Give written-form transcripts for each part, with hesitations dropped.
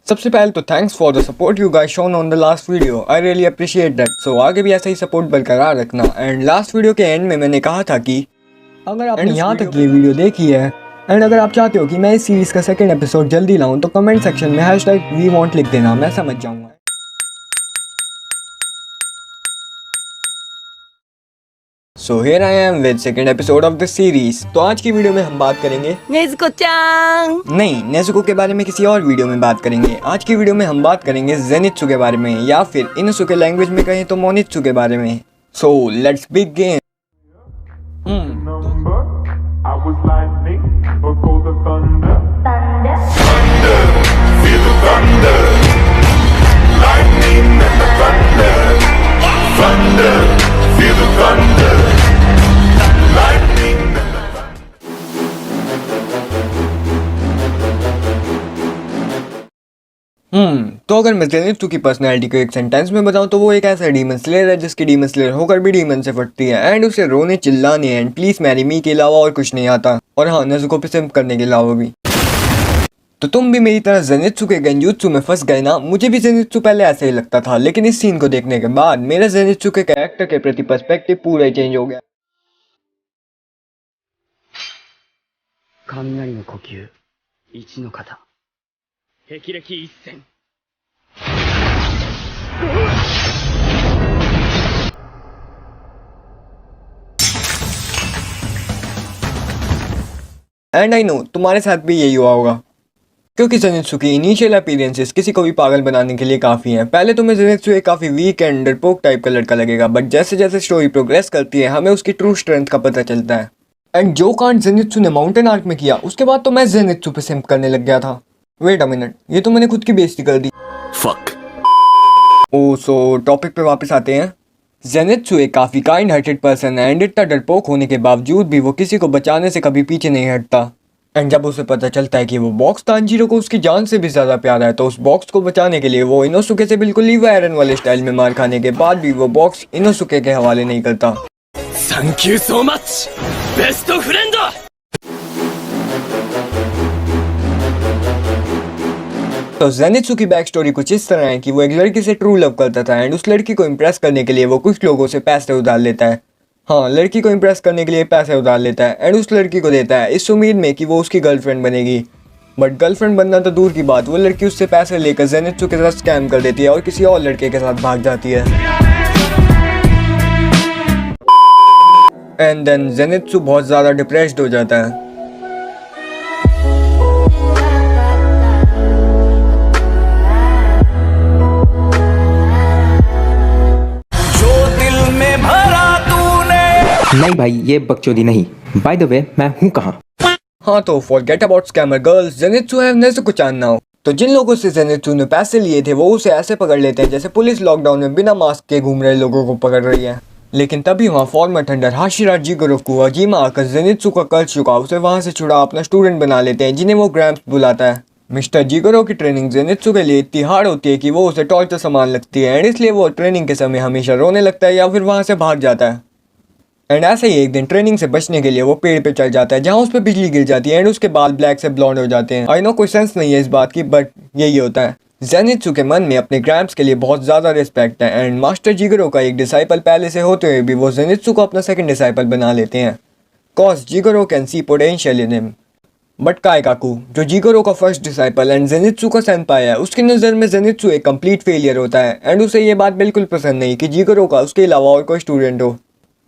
सबसे पहले तो thanks for the support you guys shown on the last video. I really appreciate that. So आगे भी ऐसा ही सपोर्ट बरकरार रखना। एंड लास्ट वीडियो के एंड में मैंने कहा था कि अगर आपने यहाँ तक ये वीडियो देखी है एंड अगर आप चाहते हो कि मैं इस सीरीज का सेकंड एपिसोड जल्दी लाऊं तो कमेंट सेक्शन में #WeWant लिख देना, मैं समझ जाऊंगा। So here I am with second episode of the series. तो आज की वीडियो में हम बात करेंगे नेज़ुको-चान। नहीं, नेज़ुको के बारे में किसी और वीडियो में बात करेंगे। आज की वीडियो में हम बात करेंगे ज़ेनित्सु के बारे में, या फिर इनोसुके लैंग्वेज में कहें तो मोनित्सु के बारे में। So let's begin. I was lightning before the thunder. Feel the thunder. Lightning and the thunder. Thunder, feel the thunder. Lightning and the तो अगर मैं ज़ेनित्सु की पर्सनैलिटी को एक सेंटेंस में बताऊं तो वो एक ऐसा डीमन स्लेयर है जिसकी डीमन स्लेयर होकर भी डीमन से फटती है एंड उसे रोने चिल्लाने एंड प्लीज मैरी मी के अलावा और कुछ नहीं आता। और हाँ, नेज़ुको पे सिम्प करने के अलावा भी। तो तुम भी मेरी तरह ज़ेनित्सु के गेंजुत्सु में फंस गए ना। मुझे भी ज़ेनित्सु पहले ऐसे ही लगता था, लेकिन इस सीन को देखने के बाद मेरा ज़ेनित्सु के कैरेक्टर के प्रति पर्सपेक्टिव पूरा ही चेंज हो गया। 雷の呼吸一の型霹靂一閃 एंड आई नो तुम्हारे साथ भी यही हुआ होगा, क्योंकि ज़ेनित्सु की इनिशियल अपीयरेंसेस किसी को भी पागल बनाने के लिए काफ़ी हैं। पहले तुम्हें ज़ेनित्सु एक काफ़ी वीक एंड डरपोक टाइप का लड़का लगेगा, बट जैसे जैसे स्टोरी प्रोग्रेस करती है हमें उसकी ट्रू स्ट्रेंथ का पता चलता है। एंड जो कांड ज़ेनित्सु ने माउंटेन आर्क में किया उसके बाद तो मैं ज़ेनित्सु पे सिम्प करने लग गया था। वेट अ मिनट, ये तो मैंने खुद की बेइज्जती कर दी। ओह, सो टॉपिक पे वापस आते हैं। ज़ेनित्सु एक काफ़ी काइंड हार्टेड पर्सन है एंड इतना डरपोक होने के बावजूद भी वो किसी को बचाने से कभी पीछे नहीं हटता। एंड जब उसे पता चलता है कि वो बॉक्स तांजीरो को उसकी जान से भी ज़्यादा प्यारा है तो उस बॉक्स को बचाने के लिए वो इनोसुके से बिल्कुल लीवा एरन वाले स्टाइल में मार खाने के बाद भी वो बॉक्स इनोसुके के हवाले नहीं करता। Thank you so much best friend। तो ज़ेनित्सु की बैक स्टोरी कुछ इस तरह है कि वो एक लड़की से ट्रू लव करता था एंड उस लड़की को इम्प्रेस करने के लिए वो कुछ लोगों से पैसे उधार लेता है। हाँ, लड़की को इम्प्रेस करने के लिए पैसे उधार लेता है एंड उस लड़की को देता है इस उम्मीद में कि वो उसकी गर्लफ्रेंड बनेगी। बट गर्लफ्रेंड बनना तो दूर की बात, वो लड़की उससे पैसे लेकर ज़ेनित्सु के साथ स्कैम कर देती है और किसी और लड़के के साथ भाग जाती है। एंड देन ज़ेनित्सु बहुत ज़्यादा डिप्रेस्ड हो जाता है। नहीं भाई, ये बकचोदी नहीं। बाय द वे, मैं हूँ कहाँ? हाँ, तो forget about scammer girls, Zenitsu have Nezuko chan now. तो जिन लोगों से ज़ेनित्सु ने पैसे लिए थे वो उसे ऐसे पकड़ लेते हैं जैसे पुलिस लॉकडाउन में बिना मास्क के घूम रहे लोगों को पकड़ रही है। लेकिन तभी वहाँ फॉर्मर थंडर हाशिरा जिगोरो कुवाजिमा आकर ज़ेनित्सु का कर्ज चुका उसे वहाँ से छुड़ा अपना स्टूडेंट बना लेते हैं, जिन्हें वो ग्रैम्प्स बुलाता है। मिस्टर जिगोरो की ट्रेनिंग ज़ेनित्सु के लिए इतनी हार्ड होती है कि वो उसे टॉर्चर समान लगती है एंड इसलिए वो ट्रेनिंग के समय हमेशा रोने लगता है या फिर वहाँ से भाग जाता है। एंड ऐसे ही एक दिन ट्रेनिंग से बचने के लिए वो पेड़ पे चढ़ जाता है जहाँ उस पर बिजली गिर जाती है एंड उसके बाल ब्लैक से ब्लॉन्ड हो जाते हैं। आई नो कोई सेंस नहीं है इस बात की, बट यही होता है। ज़ेनित्सु के मन में अपने ग्रैम्प्स के लिए बहुत ज़्यादा रिस्पेक्ट है एंड मास्टर जिगोरो का एक डिसाइपल पहले से होते हुए भी वो ज़ेनित्सु को अपना सेकंड डिसाइपल बना लेते हैं। Cause Jigoro can see potential in him. But Kaigaku, जो जिगोरो का फर्स्ट डिसाइपल एंड ज़ेनित्सु का सेंपाई है, उसकी नज़र में ज़ेनित्सु एक कंप्लीट फेलियर होता है एंड उसे ये बात बिल्कुल पसंद नहीं कि जिगोरो का उसके अलावा और कोई स्टूडेंट हो।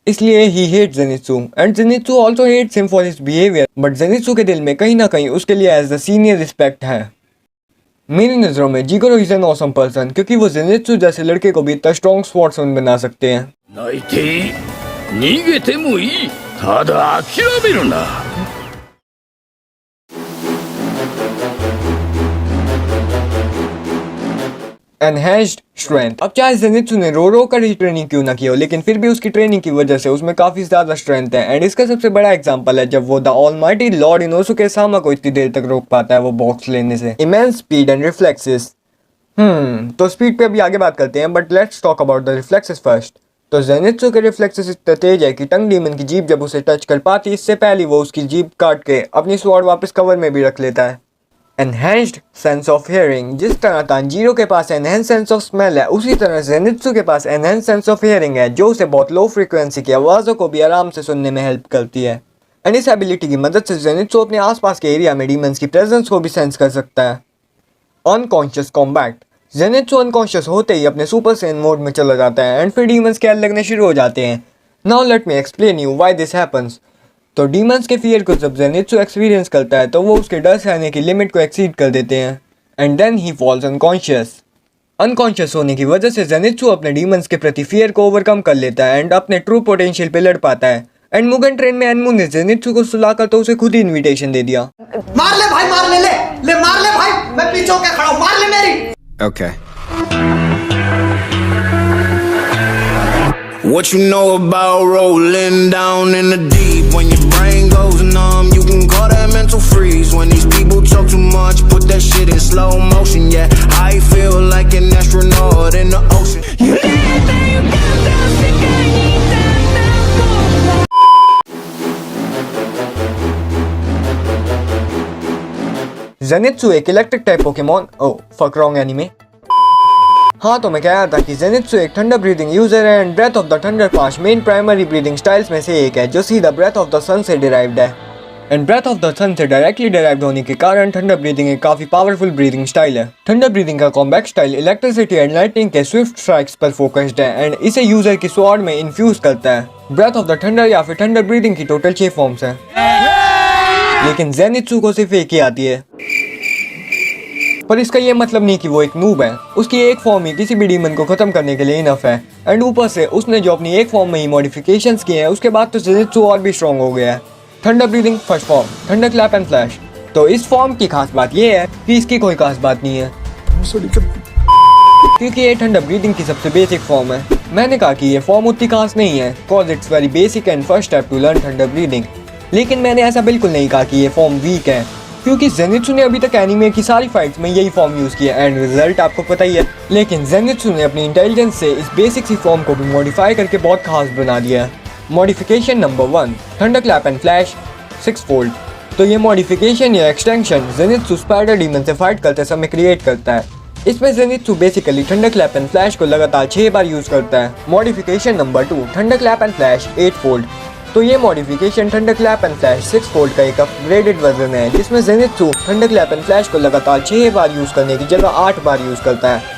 इसलिए ही hate Zenitsu and Zenitsu also hates him for his behaviour. But Zenitsu के दिल में कहीं ना कहीं उसके लिए एज द सीनियर रिस्पेक्ट है। मेरी नज़रों में Jigoro is an awesome person, क्योंकि वो ज़ेनित्सु जैसे लड़के को भी इतना स्ट्रॉन्ग स्पोर्ट्समैन बना सकते हैं। 泣いていい逃げてもいいただ諦めるな एनहेंस्ड स्ट्रेंथ। अब चाहे ज़ेनित्सु ने रो कर ही ट्रेनिंग क्यों ना की हो, लेकिन फिर भी उसकी ट्रेनिंग की वजह से उसमें काफ़ी ज़्यादा स्ट्रेंथ है एंड इसका सबसे बड़ा एग्जांपल है जब वो द ऑलमाइटी लॉर्ड इनोसुके सामा को इतनी देर तक रोक पाता है वो बॉक्स लेने से। Immense speed and reflexes. तो स्पीड पे अभी आगे बात करते हैं, but let's talk about the reflexes first. तो ज़ेनित्सु के रिफ्लेक्सेस इतने तेज है कि टंग डीमन की जीभ जब उसे टच कर पाती इससे पहले वो उसकी जीभ काट के अपनी स्वॉर्ड वापस कवर में भी रख लेता है। Enhanced sense of hearing. जिस तरह तांजीरो के पास एनहेंस सेंस ऑफ स्मेल है, उसी तरह जेनित्सु के पास एनहेंस सेंस ऑफ हियरिंग है, जो उसे बहुत लो फ्रीक्वेंसी की आवाज़ों को भी आराम से सुनने में हेल्प करती है। एंड इस एबिलिटी की मदद से जेनित्सु अपने आसपास के एरिया में डीमंस की प्रेजेंस को भी सेंस कर सकता है। Unconscious combat. जेनित्सु अनकॉन्शियस होते ही अपने सुपर सेन मोड में चला जाता है एंड फिर डीमंस के लगने शुरू हो जाते हैं। Now let me explain you why this happens. तो डीमंस के फियर को जब जेनित्सु एक्सपीरियंस करता है तो वो उसके डर सहने की लिमिट को एक्सीड कर देते हैं एंड देन ही फॉल्स अनकॉन्शियस। अनकॉन्शियस होने की वजह से जेनित्सु अपने डीमंस के प्रति फियर को ओवरकम कर लेता है एंड अपने ट्रू पोटेंशियल पे लड़ पाता है। एंड मुगन ट्रेन में एनमू ने जेनित्सु को सुलाकर तो उसे खुद ही इनविटेशन दे दिया। मार ले भाई, मार ले मार ले भाई, मैं पीछे होके खड़ा हूं, मार ले मेरी। Okay. What you know about rolling down in the deep? When your brain goes numb, you can call that mental freeze. When these people talk too much, put that shit in slow motion. Yeah, I feel like an astronaut in the ocean. Zenitsu एक electric type Pokemon, fuck wrong anime. हाँ, तो मैं कह रहा था कि Zenitsu एक thunder breathing user है and breath of the thunder 5 main primary breathing styles में से एक है, जो सीधा ब्रेथ ऑफ द सन से डिराइव्ड है। एंड ब्रेथ ऑफ द सन से डायरेक्टली डिराइव्ड होने के कारण थंडर ब्रीदिंग एक काफी पावरफुल ब्रीदिंग स्टाइल है। थंडर ब्रीदिंग का combat style electricity and lightning के स्विफ्ट स्ट्राइक्स पर फोकस्ड है एंड इसे यूजर की स्वॉर्ड में इन्फ्यूज करता है। ब्रेथ ऑफ द थंडर या फिर थंडर ब्रीदिंग की टोटल 6 फॉर्म्स हैं, लेकिन जेनित्सु को सिर्फ एक ही आती है। पर इसका ये मतलब नहीं कि वो एक नूब है। उसकी एक फॉर्म ही किसी भी डीमन को खत्म करने के लिए इनफ है एंड ऊपर से उसने जो अपनी एक फॉर्म में ही मॉडिफिकेशंस किए हैं, उसके बाद तो जेनित्सु और भी स्ट्रॉन्ग हो गया है। Thunder breathing first form, thunder clap and flash. तो इस फॉर्म की खास बात ये है कि इसकी कोई खास बात नहीं है, क्योंकि ये थंडर ब्रीदिंग की सबसे बेसिक फॉर्म है। मैंने कहा कि ये फॉर्म उतनी खास नहीं है cause it's very basic and first step to learn thunder breathing. लेकिन मैंने ऐसा बिल्कुल नहीं कहा कि ये फॉर्म वीक है, क्योंकि जेनित्सु ने अभी तक एनीमे की सारी फाइट्स में यही फॉर्म यूज किया एंड रिजल्ट आपको पता ही है। लेकिन जेनित्सु ने अपनी इंटेलिजेंस से इस बेसिक सी फॉर्म को भी मॉडिफाई करके बहुत खास बना दिया है। Modification number 1, thunder clap and flash 6 fold. तो ये मॉडिफिकेशन या एक्सटेंशन जेनित्सु स्पाइडर डीमन से फाइट करते समय क्रिएट करता है। इसमें Zenitsu basically thunder clap and flash को लगातार 6 बार यूज करता है। Modification number 2, thunder clap and flash 8 fold. तो ये modification thunder clap and flash 6 fold का एक अपग्रेडेड वर्जन है, जिसमें Zenitsu thunder clap and flash को लगातार 6 बार यूज करने की जगह 8 बार यूज करता है।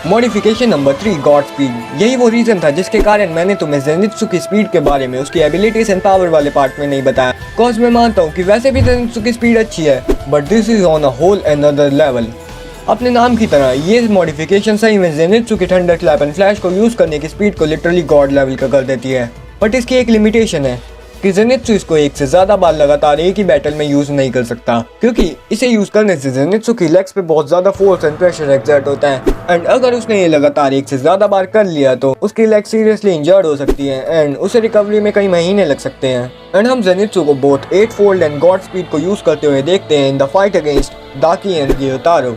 Modification number 3, God speed. यही वो रीजन था जिसके कारण मैंने तुम्हें जेनित्सु की स्पीड के बारे में उसकी एबिलिटीज एंड पावर वाले पार्ट में नहीं बताया। कॉज मैं मानता हूँ कि वैसे भी जेनित्सु की स्पीड अच्छी है, but this is on a whole another level. अपने नाम की तरह ये मॉडिफिकेशन सही में जेनित्सु की थंडर क्लैप एंड फ्लैश को यूज करने की स्पीड को लिटरली गॉड लेवल का कर देती है। बट इसकी एक लिमिटेशन है कि जेनित्सु इसको एक से ज्यादा बार लगातार एक ही बैटल में यूज नहीं कर सकता, क्योंकि इसे यूज करने से जेनित्सु की लेग्स पे बहुत ज्यादा फोर्स एंड प्रेशर एक्सर्ट होता है एंड अगर उसने ये लगातार एक से ज्यादा बार कर लिया तो उसकी लेग सीरियसली इंजर्ड हो सकती है एंड उसे रिकवरी में कई महीने लग सकते हैं। एंड हम जेनित्सु को both 8 fold and god speed को यूज करते हुए देखते हैं in the fight against Daki and Gyutaro.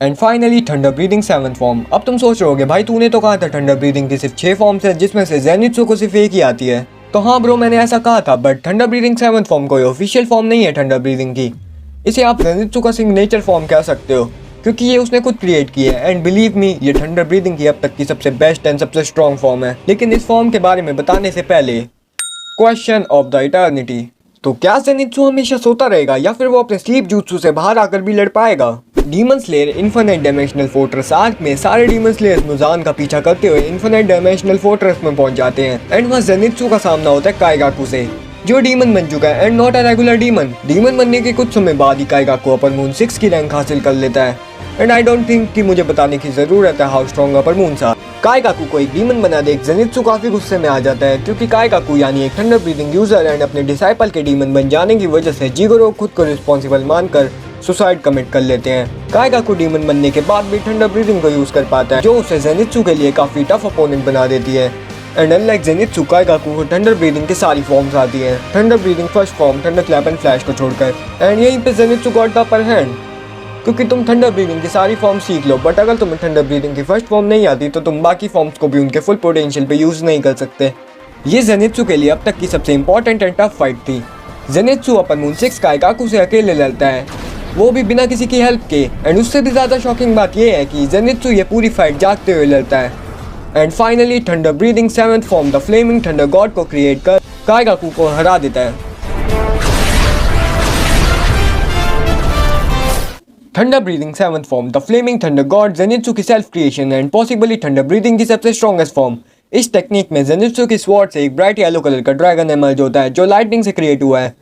And finally thunder breathing 7th form. अब तुम सोच रहे होगे भाई तूने तो कहा था थंडर ब्रीदिंग की सिर्फ 6 फॉर्म्स है, जिसमें से जेनित्सु को सिर्फ एक ही आती है। तो हाँ ब्रो, मैंने ऐसा कहा था, but thunder breathing 7th form कोई ऑफिशियल फॉर्म नहीं है थंडर ब्रीदिंग की। इसे आप जेनित्सु का सिग्नेचर फॉर्म कह सकते हो, क्योंकि ये उसने खुद क्रिएट की है एंड बिलीव मी ये थंडर ब्रीदिंग की अब तक की सबसे बेस्ट एंड सबसे स्ट्रॉन्ग फॉर्म है। लेकिन इस फॉर्म के बारे में बताने से पहले क्वेश्चन ऑफ द इटर्निटी। तो क्या जेनित्सु हमेशा सोता रहेगा या फिर वो अपने स्लीप jutsu से बाहर आकर भी लड़ पाएगा? Demon slayer infinite dimensional fortress arc में सारे डीमन स्लेयर्स मुजान का पीछा करते हुए इन्फिनिट डायमेंशनल फोर्ट्रेस में पहुंच जाते हैं एंड वहाँ जेनित्सु का सामना होता है काइगाकू से, जो डीमन बन चुका है and not a regular demon. Demon बनने के कुछ समय बाद ही काइगाकू अपर मून 6 की रैंक हासिल कर लेता है एंड आई डोंट थिंक कि मुझे बताने की जरूरत है हाउ स्ट्रॉन्ग अपर मून था। काइगाकू को एक डीमन बना देख ज़ेनित्सु काफी गुस्से में आ जाता है क्योंकि काइगाकू यानी एक थंडर ब्रीदिंग यूजर एंड अपने डिसाइपल के डीमन बन जाने की वजह से जिगोरो खुद को रिस्पॉन्सिबल मानकर सुसाइड कमिट कर लेते हैं। काइगाकू डीमन बनने के बाद भी थंडर ब्रीदिंग को यूज कर पाता है जो उसे ज़ेनित्सु के लिए काफी टफ अपोनेंट बना देती है। एंड अनलाइक ज़ेनित्सु, काइगाकू को थंडर ब्रीदिंग की सारी फॉर्म्स आती हैं, thunder breathing first form, thunder clap and flash को छोड़कर। एंड यहीं पे Zenitsu got the upper hand क्योंकि तुम थंडर ब्रीदिंग की सारी फॉर्म सीख लो, बट अगर तुम्हें थंडर ब्रीदिंग की फर्स्ट फॉर्म नहीं आती तो तुम बाकी फॉर्म्स को भी उनके फुल पोटेंशियल पे यूज नहीं कर सकते। ये ज़ेनित्सु के लिए अब तक की सबसे इंपॉर्टेंट एंड टफ फाइट थी। ज़ेनित्सु अपर मून 6 काइगाकू से अकेले लड़ता है, वो भी बिना किसी की हेल्प के। एंड उससे भी ज्यादा शॉकिंग बात ये है कि ज़ेनित्सु ये पूरी फाइट जागते हुए लड़ता है। And finally thunder breathing 7th form the flaming thunder god को क्रिएट कर काइगाकू को हरा देता है। Thunder breathing 7th form the flaming thunder god Zenitsu की self creation and possibly thunder breathing की सबसे स्ट्रॉन्गेस्ट फॉर्म। इस टेक्निक में ज़ेनित्सु की स्वॉर्ड से एक ब्राइट येलो कलर का ड्रैगन एमर्ज होता है जो लाइटनिंग से क्रिएट हुआ है।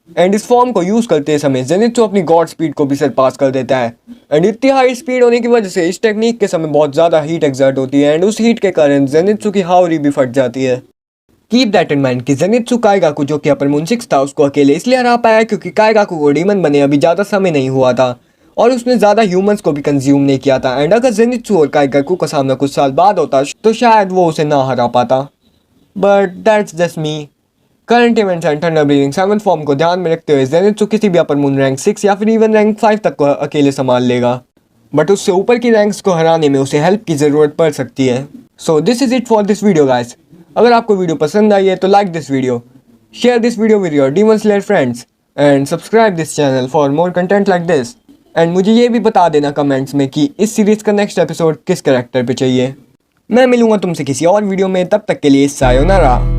एंड इस फॉर्म को यूज करते समय ज़ेनित्सु अपनी गॉड स्पीड को भी सरपास कर देता है। एंड इतनी हाई स्पीड होने की वजह से इस टेक्निक के समय बहुत ज़्यादा हीट एक्सर्ट होती है एंड उस हीट के कारण ज़ेनित्सु की हावरी भी फट जाती है। कीप दैट इन माइंड कि ज़ेनित्सु काइगाकू जो कि अपर मून 6 था उसको अकेले इसलिए हरा पाया क्योंकि काइगाकू को डीमन बने अभी ज़्यादा समय नहीं हुआ था और उसने ज़्यादा ह्यूमंस को भी कंज्यूम नहीं किया था। एंड अगर ज़ेनित्सु और काइगाकू का सामना कुछ साल बाद होता तो शायद वो उसे ना हरा पाता, but that's just me. Current events and thunder breathing 7th form को ध्यान में रखते हुए ज़ेनित्सु किसी भी अपर मून रैंक 6 या फिर इवन रैंक 5 तक को अकेले संभाल लेगा, बट उससे ऊपर की रैंक्स को हराने में उसे हेल्प की ज़रूरत पड़ सकती है। So this is it for this video guys. अगर आपको वीडियो पसंद आई है तो like this video, share this video with your demon slayer friends and subscribe this channel for more content like this. And मुझे ये भी बता देना कमेंट्स में कि इस सीरीज़ का नेक्स्ट एपिसोड किस कैरेक्टर पे चाहिए। मैं मिलूंगा तुमसे किसी और वीडियो में, तब तक के लिए सायोनारा।